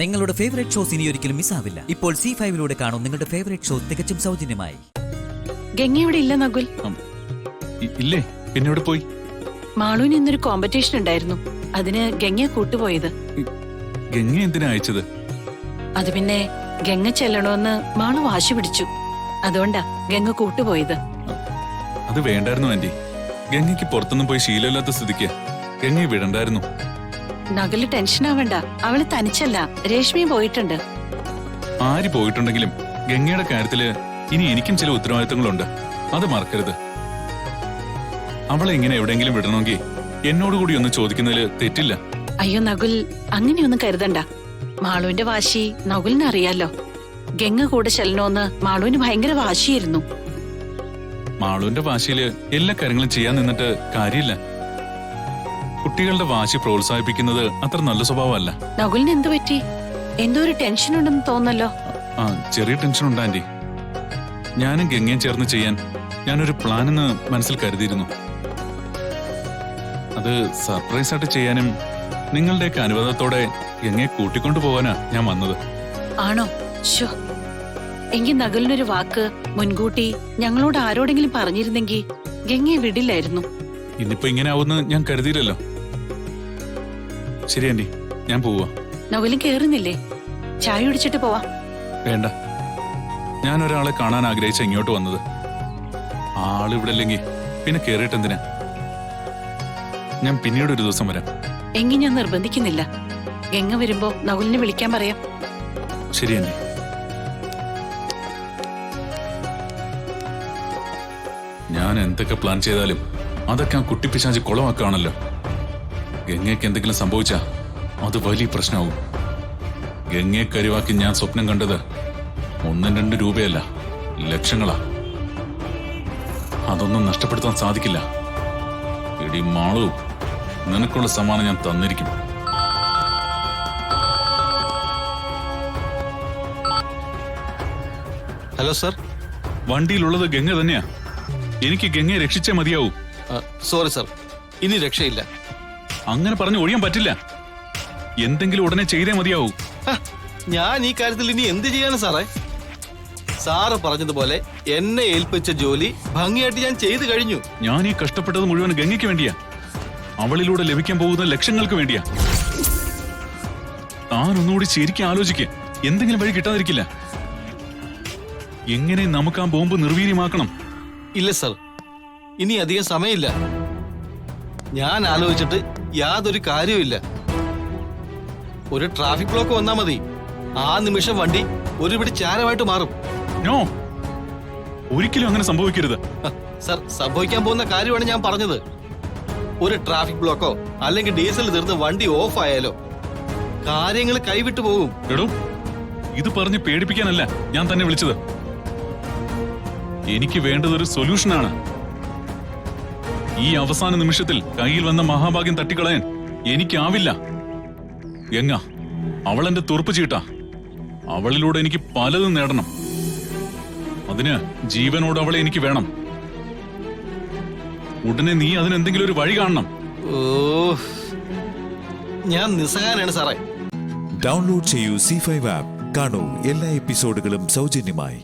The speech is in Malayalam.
നിങ്ങളുടെ ഫേവറേറ്റ് ഷോസ് ഇനി ഒരിക്കലും മിസ്സാവില്ല. ഇപ്പോൾ C5 കാണും നിങ്ങളുടെ ഫേവറേറ്റ് ഷോ തികച്ചും സൗജന്യമായി. ഗംഗയുടെ ഇല്ല നകുൽ. ഇല്ലേ, പിന്നെ ഇവിടെ പോയി. മാളുവിന് ഇന്നൊരു കോമ്പറ്റീഷൻ ഉണ്ടായിരുന്നു, അതിന് ഗംഗയെ കൂട്ടുപോയത്. ഗംഗ എന്തിനാ അയച്ചത്? അത് പിന്നെ ഗംഗ ചെല്ലണോന്ന് മാളു വാശി പിടിച്ചു, അതുകൊണ്ടാ ഗംഗ കൂട്ടുപോയത്. അത് വേണ്ടായിരുന്നു ആന്റി. ഗംഗയ്ക്ക് പുറത്തൊന്നും പോയി ശീലമില്ലാത്ത സ്ഥിതിക്ക് ഗംഗയെ വിടണ്ടായിരുന്നു. നകുല് ടെൻഷൻ ആവണ്ട, അവള് തനിച്ചല്ല, രേഷ്മയും പോയിട്ടുണ്ട്. ആര് പോയിട്ടുണ്ടെങ്കിലും ഗംഗയുടെ കാര്യത്തില് ഇനി എനിക്കും ചില ഉത്തരവാദിത്തങ്ങളുണ്ട്, അത് മറക്കരുത്. അവളെ ഇങ്ങനെ എവിടെയെങ്കിലും വിടണമെങ്കിൽ എന്നോടുകൂടി ഒന്ന് ചോദിക്കുന്നതില് തെറ്റില്ല. അയ്യോ നകുൽ, അങ്ങനെയൊന്നും കരുതണ്ട. മാളുവിന്റെ വാശി നകുലിന് അറിയാലോ. ഗംഗ കൂടെ ചെല്ലണോന്ന് മാളുവിന് ഭയങ്കര വാശിയായിരുന്നു. മാളുവിന്റെ വാശിയില് എല്ലാ കാര്യങ്ങളും ചെയ്യാൻ നിന്നിട്ട് കാര്യമില്ല. കുട്ടികളുടെ വാശി പ്രോത്സാഹിപ്പിക്കുന്നത് അത്ര നല്ല സ്വഭാവമല്ല. നകുലിന് എന്തു പറ്റി? എന്തോ ഒരു ടെൻഷൻ ഉണ്ടെന്ന് തോന്നല്ലോ. ആ, ചെറിയ ടെൻഷൻ ഉണ്ട് ആന്റി. ഞാനും ഗംഗയും ചേർന്ന് ചെയ്യാൻ ഞാനൊരു പ്ലാൻ എന്ന് മനസ്സിൽ കരുതിയിരുന്നു. അത് സർപ്രൈസ് ആയിട്ട് ചെയ്യാനും നിങ്ങളുടെയൊക്കെ അനുവാദത്തോടെ ഗംഗയെ കൂട്ടിക്കൊണ്ടു പോകാനാ ഞാൻ വന്നത്. ആണോ? ശോ, എങ്കിൽ നകുലിനൊരു വാക്ക് മുൻകൂട്ടി ഞങ്ങളോട് ആരോടെങ്കിലും പറഞ്ഞിരുന്നെങ്കിൽ ഗംഗയെ വിടില്ലായിരുന്നു. ഇന്നിപ്പോ ഇങ്ങനെ ആവുമെന്ന് ഞാൻ കരുതിയില്ലല്ലോ. ശരി ആന്റി, ഞാൻ പോവാ. നകുലും കേറുന്നില്ലേ? ചായ കുടിച്ചിട്ട് പോവാ. വേണ്ട, ഞാൻ ഒരാളെ കാണാൻ ആഗ്രഹിച്ച ഇങ്ങോട്ട് വന്നത്. ആളിവിടെ ഇല്ലെങ്കിൽ പിന്നെ കേറിയിട്ട് എന്തിനാ? ഞാൻ പിന്നീട് ഒരു ദിവസം വരാം. എങ്കിൽ ഞാൻ നിർബന്ധിക്കുന്നില്ല. ഗംഗ വരുമ്പോ നകുലിനെ വിളിക്കാൻ പറയാം. ശരി ആന്റി. ഞാൻ എന്തൊക്കെ പ്ലാൻ ചെയ്താലും അതൊക്കെ ആ കുട്ടിപ്പിശാചി കുളമാക്കുകയാണല്ലോ. ഗംഗയ്ക്ക് എന്തെങ്കിലും സംഭവിച്ചാ അത് വലിയ പ്രശ്നമാവും. ഗംഗയെ കരുവാക്കി ഞാൻ സ്വപ്നം കണ്ടത് 1-2 രൂപയല്ല, ലക്ഷങ്ങളാ. അതൊന്നും നഷ്ടപ്പെടുത്താൻ സാധിക്കില്ല. എടി മാളു, നിനക്കുള്ള സമ്മാനം ഞാൻ തന്നിരിക്കും. Hello sir. വണ്ടിയിലുള്ളത് ഗംഗ തന്നെയാ. എനിക്ക് ഗംഗയെ രക്ഷിച്ചേ മതിയാവൂ. സോറി സർ, ഇനി രക്ഷയില്ല. അങ്ങനെ പറഞ്ഞു ഒഴിയാൻ പറ്റില്ല. എന്തെങ്കിലും ഉടനെ ചെയ്തേ മതിയാവൂ. ഞാൻ ഈ കാര്യത്തിൽ ഇനി എന്ത് ചെയ്യാനാ സാറേ? സാറ് പറഞ്ഞതുപോലെ എന്നെ ഏൽപ്പിച്ച ജോലി ഭംഗിയായിട്ട് ഞാൻ ചെയ്തു കഴിഞ്ഞു. ഞാൻ ഈ കഷ്ടപ്പെട്ടത് മുഴുവൻ ഗംഗയ്ക്ക് വേണ്ടിയാ. അവളിലൂടെ ലഭിക്കാൻ പോകുന്ന ലക്ഷങ്ങൾക്ക് വേണ്ടിയാ. താൻ ഒന്നുകൂടി ശരിക്കും ആലോചിക്കുക. എന്തെങ്കിലും വഴി കിട്ടാതിരിക്കില്ല. എങ്ങനെ നമുക്ക് ആ ബോംബ് നിർവീര്യമാക്കണം? ഇല്ല സർ, ഇനി അധികം സമയമില്ല. ഞാൻ ആലോചിച്ചിട്ട് യാതൊരു കാര്യവുമില്ല. ഒരു ട്രാഫിക് ബ്ലോക്ക് വന്നാ മതി, ആ നിമിഷം വണ്ടി ഒരു പിടി ചാരമായിട്ട് മാറും. നോ, ഒരിക്കലും അങ്ങനെ സംഭവിക്കരുത്. സർ, സംഭവിക്കാൻ പോകുന്ന കാര്യമാണ് ഞാൻ പറഞ്ഞത്. ഒരു ട്രാഫിക് ബ്ലോക്കോ അല്ലെങ്കിൽ ഡീസൽ തീർന്ന് വണ്ടി ഓഫ് ആയാലോ കാര്യങ്ങൾ കൈവിട്ടു പോകും. എടോ, ഇത് പറഞ്ഞ് പേടിപ്പിക്കാനല്ല ഞാൻ തന്നെ വിളിച്ചത്. എനിക്ക് വേണ്ടതൊരു സൊല്യൂഷനാണ്. ഈ അവസാന നിമിഷത്തിൽ കയ്യിൽ വന്ന മഹാഭാഗ്യം തട്ടിക്കളയാൻ എനിക്കാവില്ല. ഗംഗ അവളെന്റെ തുറപ്പ് ചീട്ടാ. അവളിലൂടെ എനിക്ക് പലതും നേടണം. അതിന് ജീവനോട് അവളെ എനിക്ക് വേണം. ഉടനെ നീ അതിനെന്തെങ്കിലും ഒരു വഴി കാണണം. ഓ, ഞാൻ നിസ്സഹായനാണ് സാറേ. ഡൗൺലോഡ് ചെയ്യൂ C5 ആപ്പ്. കാണൂ എല്ലാ എപ്പിസോഡുകളും സൗജന്യമായി.